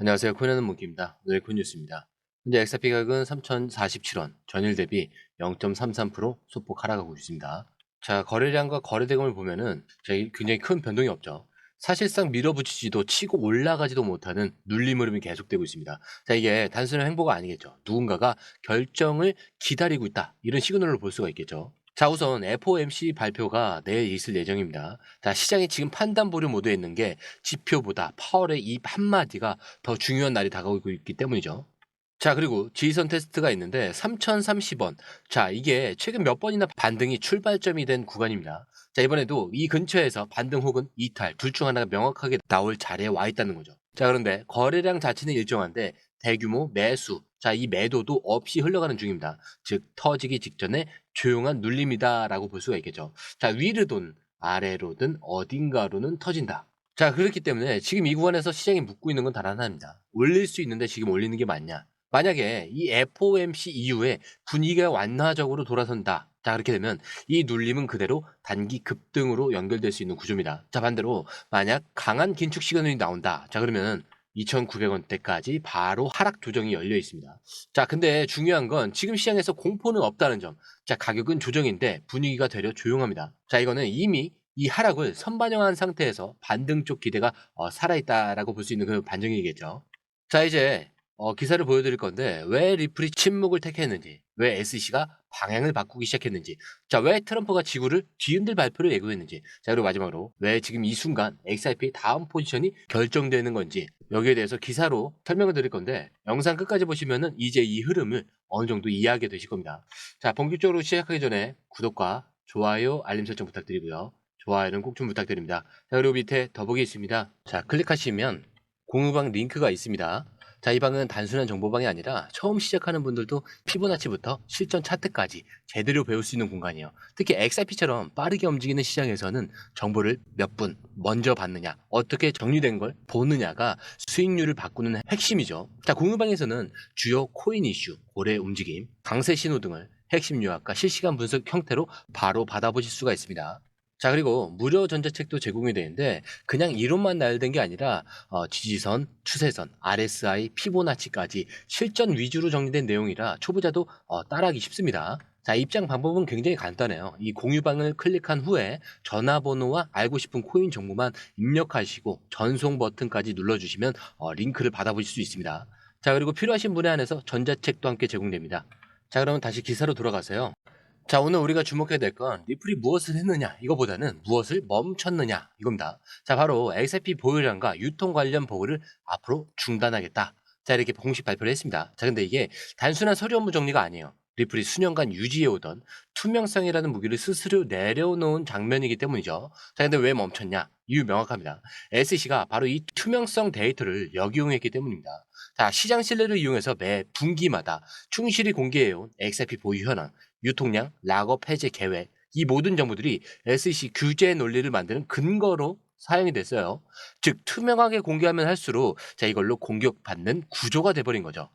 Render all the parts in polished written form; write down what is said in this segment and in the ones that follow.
안녕하세요. 코인하는 몽키입니다. 오늘의 코인 뉴스입니다. 현재 XRP 가격은 3,047원, 전일 대비 0.33% 소폭 하락하고 있습니다. 자, 거래량과 거래대금을 보면은 굉장히 큰 변동이 없죠. 사실상 밀어붙이지도 치고 올라가지도 못하는 눌림 흐름이 계속되고 있습니다. 자, 이게 단순한 행보가 아니겠죠. 누군가가 결정을 기다리고 있다. 이런 시그널을 볼 수가 있겠죠. 자, 우선 FOMC 발표가 내일 있을 예정입니다. 자, 시장이 지금 판단 보류 모드에 있는 게 지표보다 파월의 이 한마디가 더 중요한 날이 다가오고 있기 때문이죠. 자, 그리고 지지선 테스트가 있는데 3030원. 자, 이게 최근 몇 번이나 반등이 출발점이 된 구간입니다. 자, 이번에도 이 근처에서 반등 혹은 이탈 둘 중 하나가 명확하게 나올 자리에 와 있다는 거죠. 자, 그런데 거래량 자체는 일정한데 대규모 매수, 자, 이 매도도 없이 흘러가는 중입니다. 즉 터지기 직전에 조용한 눌림이다라고 볼 수가 있겠죠. 자, 위로든 아래로든 어딘가로는 터진다. 자, 그렇기 때문에 지금 이 구간에서 시장이 묻고 있는 건 단 하나입니다. 올릴 수 있는데 지금 올리는 게 맞냐? 만약에 이 FOMC 이후에 분위기가 완화적으로 돌아선다. 자, 그렇게 되면 이 눌림은 그대로 단기 급등으로 연결될 수 있는 구조입니다. 자, 반대로 만약 강한 긴축 시그널이 나온다. 자, 그러면 2,900원대까지 바로 하락 조정이 열려 있습니다. 자, 근데 중요한 건 지금 시장에서 공포는 없다는 점. 자, 가격은 조정인데 분위기가 되려 조용합니다. 자, 이거는 이미 이 하락을 선반영한 상태에서 반등 쪽 기대가 살아있다라고 볼 수 있는 그 반증이겠죠. 자, 이제 기사를 보여드릴 건데 왜 리플이 침묵을 택했는지, 왜 SEC가 방향을 바꾸기 시작했는지, 자, 왜 트럼프가 지구를 뒤흔들 발표를 예고했는지, 자, 그리고 마지막으로 왜 지금 이 순간 XRP 다음 포지션이 결정되는 건지 여기에 대해서 기사로 설명을 드릴 건데 영상 끝까지 보시면은 이제 이 흐름을 어느 정도 이해하게 되실 겁니다. 자, 본격적으로 시작하기 전에 구독과 좋아요, 알림 설정 부탁드리고요. 좋아요는 꼭 좀 부탁드립니다. 자, 그리고 밑에 더보기 있습니다. 자, 클릭하시면 공유방 링크가 있습니다. 자, 이 방은 단순한 정보방이 아니라 처음 시작하는 분들도 피보나치부터 실전 차트까지 제대로 배울 수 있는 공간이에요. 특히 XRP처럼 빠르게 움직이는 시장에서는 정보를 몇 분 먼저 받느냐, 어떻게 정리된 걸 보느냐가 수익률을 바꾸는 핵심이죠. 자, 공유방에서는 주요 코인 이슈, 고래 움직임, 강세 신호 등을 핵심 요약과 실시간 분석 형태로 바로 받아보실 수가 있습니다. 자, 그리고 무료 전자책도 제공이 되는데 그냥 이론만 나열된 게 아니라 지지선, 추세선, RSI, 피보나치까지 실전 위주로 정리된 내용이라 초보자도 따라하기 쉽습니다. 자, 입장 방법은 굉장히 간단해요. 이 공유방을 클릭한 후에 전화번호와 알고 싶은 코인 정보만 입력하시고 전송 버튼까지 눌러주시면 링크를 받아보실 수 있습니다. 자, 그리고 필요하신 분에 한해서 전자책도 함께 제공됩니다. 자, 그러면 다시 기사로 돌아가세요. 자, 오늘 우리가 주목해야 될 건 리플이 무엇을 했느냐 이거보다는 무엇을 멈췄느냐 이겁니다. 자, 바로 XRP 보유량과 유통 관련 보고를 앞으로 중단하겠다. 자, 이렇게 공식 발표를 했습니다. 자, 근데 이게 단순한 서류 업무 정리가 아니에요. 리플이 수년간 유지해오던 투명성이라는 무기를 스스로 내려놓은 장면이기 때문이죠. 자, 근데 왜 멈췄냐? 이유 명확합니다. SEC가 바로 이 투명성 데이터를 역이용했기 때문입니다. 자, 시장 신뢰를 이용해서 매 분기마다 충실히 공개해온 XRP 보유 현황, 유통량, 락업 해제 계획, 이 모든 정보들이 SEC 규제 논리를 만드는 근거로 사용이 됐어요. 즉 투명하게 공개하면 할수록 자, 이걸로 공격받는 구조가 돼버린 거죠.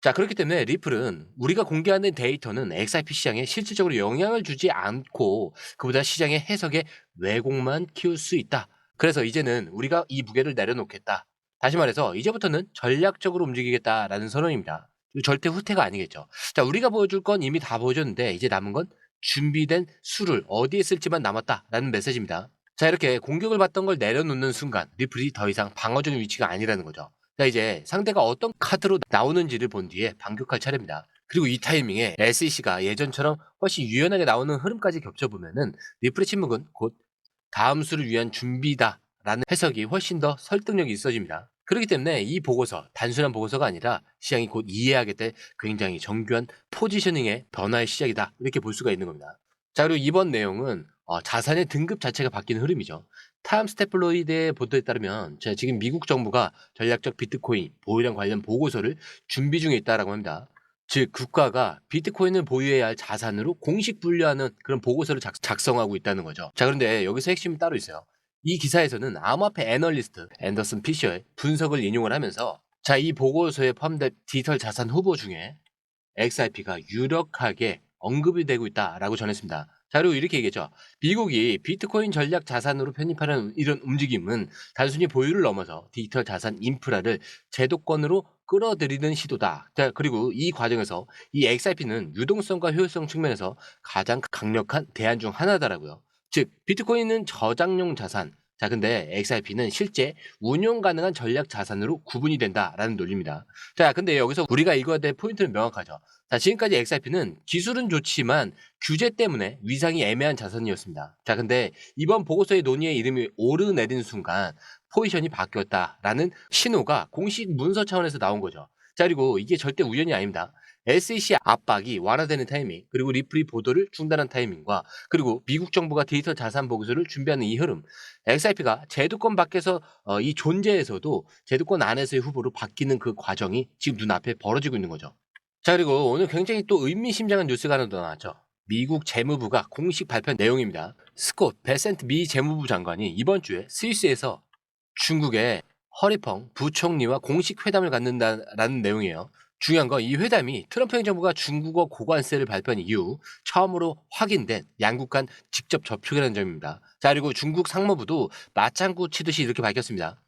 자, 그렇기 때문에 리플은 우리가 공개하는 데이터는 XRP 시장에 실질적으로 영향을 주지 않고 그보다 시장의 해석에 왜곡만 키울 수 있다. 그래서 이제는 우리가 이 무게를 내려놓겠다. 다시 말해서 이제부터는 전략적으로 움직이겠다라는 선언입니다. 절대 후퇴가 아니겠죠. 자, 우리가 보여줄 건 이미 다 보여줬는데 이제 남은 건 준비된 수를 어디에 쓸지만 남았다라는 메시지입니다. 자, 이렇게 공격을 받던 걸 내려놓는 순간 리플이 더 이상 방어적인 위치가 아니라는 거죠. 자, 이제 상대가 어떤 카드로 나오는지를 본 뒤에 반격할 차례입니다. 그리고 이 타이밍에 SEC가 예전처럼 훨씬 유연하게 나오는 흐름까지 겹쳐보면은 리플의 침묵은 곧 다음 수를 위한 준비다라는 해석이 훨씬 더 설득력이 있어집니다. 그렇기 때문에 이 보고서, 단순한 보고서가 아니라 시장이 곧 이해하게 될 굉장히 정교한 포지셔닝의 변화의 시작이다. 이렇게 볼 수가 있는 겁니다. 자, 그리고 이번 내용은 자산의 등급 자체가 바뀌는 흐름이죠. 타임스 태블로이드의 보도에 따르면 지금 미국 정부가 전략적 비트코인 보유량 관련 보고서를 준비 중에 있다라고 합니다. 즉 국가가 비트코인을 보유해야 할 자산으로 공식 분류하는 그런 보고서를 작성하고 있다는 거죠. 자, 그런데 여기서 핵심이 따로 있어요. 이 기사에서는 암호화폐 애널리스트 앤더슨 피셔의 분석을 인용을 하면서 자, 이 보고서에 포함된 디지털 자산 후보 중에 XRP가 유력하게 언급이 되고 있다라고 전했습니다. 자, 그리고 이렇게 얘기했죠. 미국이 비트코인 전략 자산으로 편입하는 이런 움직임은 단순히 보유를 넘어서 디지털 자산 인프라를 제도권으로 끌어들이는 시도다. 자, 그리고 이 과정에서 이 XRP는 유동성과 효율성 측면에서 가장 강력한 대안 중 하나다라고요. 즉, 비트코인은 저장용 자산, 자, 근데 XRP는 실제 운용 가능한 전략 자산으로 구분이 된다라는 논리입니다. 자, 근데 여기서 우리가 읽어야 될 포인트는 명확하죠. 자, 지금까지 XRP는 기술은 좋지만 규제 때문에 위상이 애매한 자산이었습니다. 자, 근데 이번 보고서의 논의의 이름이 오르내린 순간 포지션이 바뀌었다라는 신호가 공식 문서 차원에서 나온 거죠. 자, 그리고 이게 절대 우연이 아닙니다. SEC 압박이 완화되는 타이밍, 그리고 리플이 보도를 중단한 타이밍과 그리고 미국 정부가 디지털 자산 보고서를 준비하는 이 흐름, XRP가 제도권 밖에서 이 존재에서도 제도권 안에서의 후보로 바뀌는 그 과정이 지금 눈앞에 벌어지고 있는 거죠. 자, 그리고 오늘 굉장히 또 의미심장한 뉴스가 하나 더 나왔죠. 미국 재무부가 공식 발표한 내용입니다. 스콧 베센트 미 재무부 장관이 이번 주에 스위스에서 중국의 허리펑 부총리와 공식 회담을 갖는다라는 내용이에요. 중요한 건 이 회담이 트럼프 행정부가 중국어 고관세를 발표한 이후 처음으로 확인된 양국 간 직접 접촉이라는 점입니다. 자, 그리고 중국 상무부도 맞장구 치듯이 이렇게 밝혔습니다.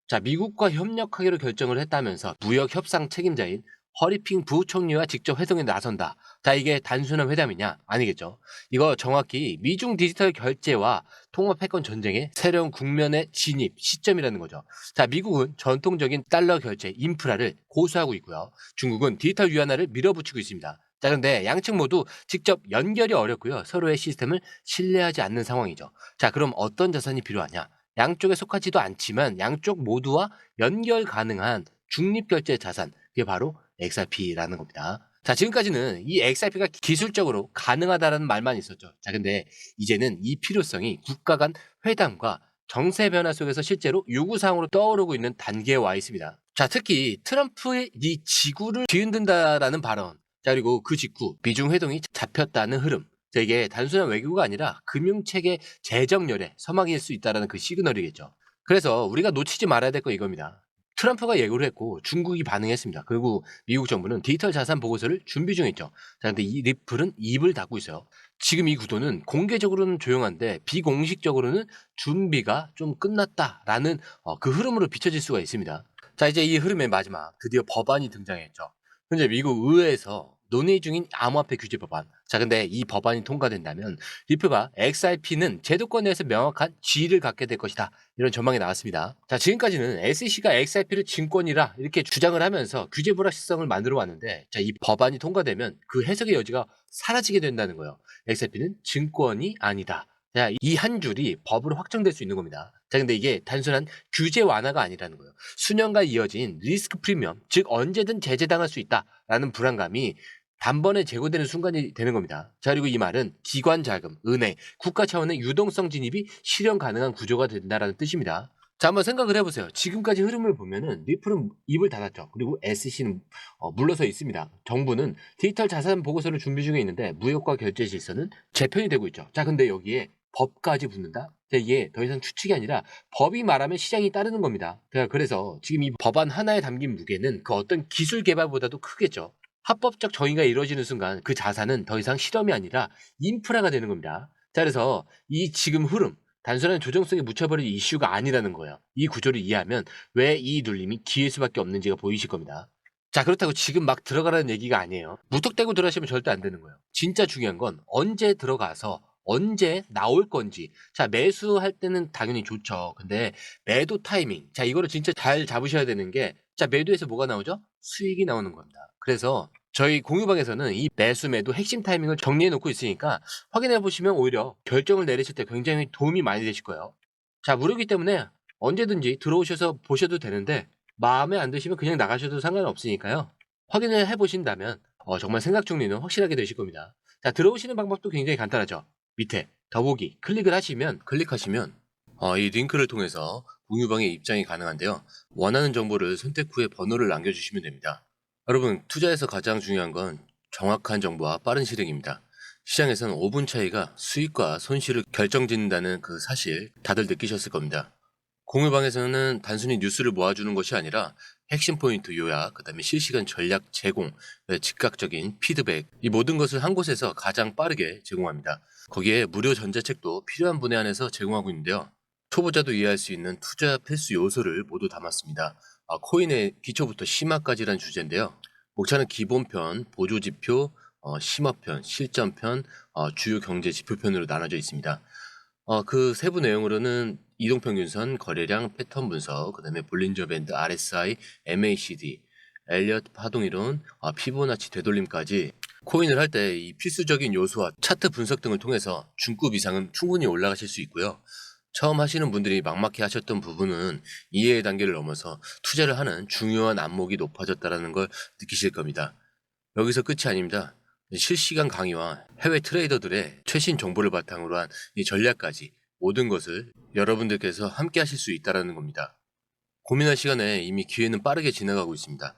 자, 미국과 협력하기로 결정을 했다면서 무역 협상 책임자인 허리핑 부총리와 직접 회동에 나선다. 자, 이게 단순한 회담이냐? 아니겠죠. 이거 정확히 미중 디지털 결제와 통화 패권 전쟁의 새로운 국면의 진입 시점이라는 거죠. 자, 미국은 전통적인 달러 결제 인프라를 고수하고 있고요. 중국은 디지털 위안화를 밀어붙이고 있습니다. 자, 그런데 양측 모두 직접 연결이 어렵고요. 서로의 시스템을 신뢰하지 않는 상황이죠. 자, 그럼 어떤 자산이 필요하냐? 양쪽에 속하지도 않지만 양쪽 모두와 연결 가능한 중립결제 자산, 그게 바로 XRP라는 겁니다. 자, 지금까지는 이 XRP가 기술적으로 가능하다는 말만 있었죠. 자, 근데 이제는 이 필요성이 국가 간 회담과 정세 변화 속에서 실제로 요구사항으로 떠오르고 있는 단계에 와 있습니다. 자, 특히 트럼프의 이 지구를 뒤흔든다라는 발언, 자, 그리고 그 직후 미중 회동이 잡혔다는 흐름, 자, 이게 단순한 외교가 아니라 금융체계 재정렬의 서막일 수 있다는 그 시그널이겠죠. 그래서 우리가 놓치지 말아야 될 거 이겁니다. 트럼프가 예고를 했고 중국이 반응했습니다. 그리고 미국 정부는 디지털 자산 보고서를 준비 중에 있죠. 자, 근데 이 리플은 입을 닫고 있어요. 지금 이 구도는 공개적으로는 조용한데 비공식적으로는 준비가 좀 끝났다라는 그 흐름으로 비춰질 수가 있습니다. 자, 이제 이 흐름의 마지막, 드디어 법안이 등장했죠. 현재 미국 의회에서 논의 중인 암호화폐 규제 법안. 자, 근데 이 법안이 통과된다면 리플과 XRP는 제도권 내에서 명확한 지위를 갖게 될 것이다. 이런 전망이 나왔습니다. 자, 지금까지는 SEC가 XRP를 증권이라 이렇게 주장을 하면서 규제 불확실성을 만들어 왔는데, 자, 이 법안이 통과되면 그 해석의 여지가 사라지게 된다는 거예요. XRP는 증권이 아니다. 자, 이 한 줄이 법으로 확정될 수 있는 겁니다. 자, 근데 이게 단순한 규제 완화가 아니라는 거예요. 수년간 이어진 리스크 프리미엄, 즉 언제든 제재당할 수 있다라는 불안감이 단번에 제거되는 순간이 되는 겁니다. 자, 그리고 이 말은 기관 자금, 은행, 국가 차원의 유동성 진입이 실현 가능한 구조가 된다라는 뜻입니다. 자, 한번 생각을 해보세요. 지금까지 흐름을 보면은 리플은 입을 닫았죠. 그리고 SEC는 물러서 있습니다. 정부는 디지털 자산 보고서를 준비 중에 있는데 무역과 결제 질서는 재편이 되고 있죠. 자, 근데 여기에 법까지 붙는다? 자, 이게 더 이상 추측이 아니라 법이 말하면 시장이 따르는 겁니다. 그래서 지금 이 법안 하나에 담긴 무게는 그 어떤 기술 개발보다도 크겠죠. 합법적 정의가 이루어지는 순간 그 자산은 더 이상 실험이 아니라 인프라가 되는 겁니다. 자, 그래서 이 지금 흐름, 단순한 조정성에 묻혀버릴 이슈가 아니라는 거예요. 이 구조를 이해하면 왜 이 눌림이 기회일 수밖에 없는지가 보이실 겁니다. 자, 그렇다고 지금 막 들어가라는 얘기가 아니에요. 무턱대고 들어가시면 절대 안 되는 거예요. 진짜 중요한 건 언제 들어가서 언제 나올 건지. 자, 매수할 때는 당연히 좋죠. 근데 매도 타이밍. 자, 이거를 진짜 잘 잡으셔야 되는 게, 자, 매도에서 뭐가 나오죠? 수익이 나오는 겁니다. 그래서 저희 공유방에서는 이 매수 매도 핵심 타이밍을 정리해 놓고 있으니까 확인해 보시면 오히려 결정을 내리실 때 굉장히 도움이 많이 되실 거예요. 자, 무료이기 때문에 언제든지 들어오셔서 보셔도 되는데 마음에 안 드시면 그냥 나가셔도 상관없으니까요. 확인을 해 보신다면 정말 생각 정리는 확실하게 되실 겁니다. 자, 들어오시는 방법도 굉장히 간단하죠. 밑에 더보기 클릭하시면 이 링크를 통해서 공유방에 입장이 가능한데요. 원하는 정보를 선택 후에 번호를 남겨주시면 됩니다. 여러분, 투자에서 가장 중요한 건 정확한 정보와 빠른 실행입니다. 시장에서는 5분 차이가 수익과 손실을 결정짓는다는 그 사실 다들 느끼셨을 겁니다. 공유방에서는 단순히 뉴스를 모아주는 것이 아니라 핵심 포인트 요약, 그다음에 실시간 전략 제공, 즉각적인 피드백, 이 모든 것을 한 곳에서 가장 빠르게 제공합니다. 거기에 무료 전자책도 필요한 분에 한해서 제공하고 있는데요. 초보자도 이해할 수 있는 투자 필수 요소를 모두 담았습니다. 코인의 기초부터 심화까지란 주제인데요. 목차는 기본편, 보조지표, 심화편, 실전편, 주요 경제 지표편으로 나눠져 있습니다. 그 세부 내용으로는 이동평균선, 거래량, 패턴 분석, 그다음에 볼린저 밴드, RSI, MACD, 엘리엇 파동이론, 피보나치 되돌림까지 코인을 할 때 이 필수적인 요소와 차트 분석 등을 통해서 중급 이상은 충분히 올라가실 수 있고요. 처음 하시는 분들이 막막해 하셨던 부분은 이해의 단계를 넘어서 투자를 하는 중요한 안목이 높아졌다는 걸 느끼실 겁니다. 여기서 끝이 아닙니다. 실시간 강의와 해외 트레이더들의 최신 정보를 바탕으로 한 이 전략까지 모든 것을 여러분들께서 함께 하실 수 있다는 겁니다. 고민할 시간에 이미 기회는 빠르게 지나가고 있습니다.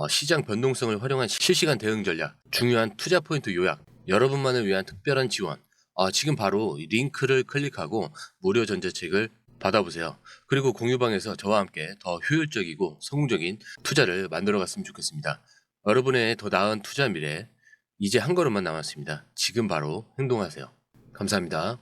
시장 변동성을 활용한 실시간 대응 전략, 중요한 투자 포인트 요약, 여러분만을 위한 특별한 지원. 지금 바로 이 링크를 클릭하고 무료 전자책을 받아보세요. 그리고 공유방에서 저와 함께 더 효율적이고 성공적인 투자를 만들어 갔으면 좋겠습니다. 여러분의 더 나은 투자 미래, 이제 한 걸음만 남았습니다. 지금 바로 행동하세요. 감사합니다.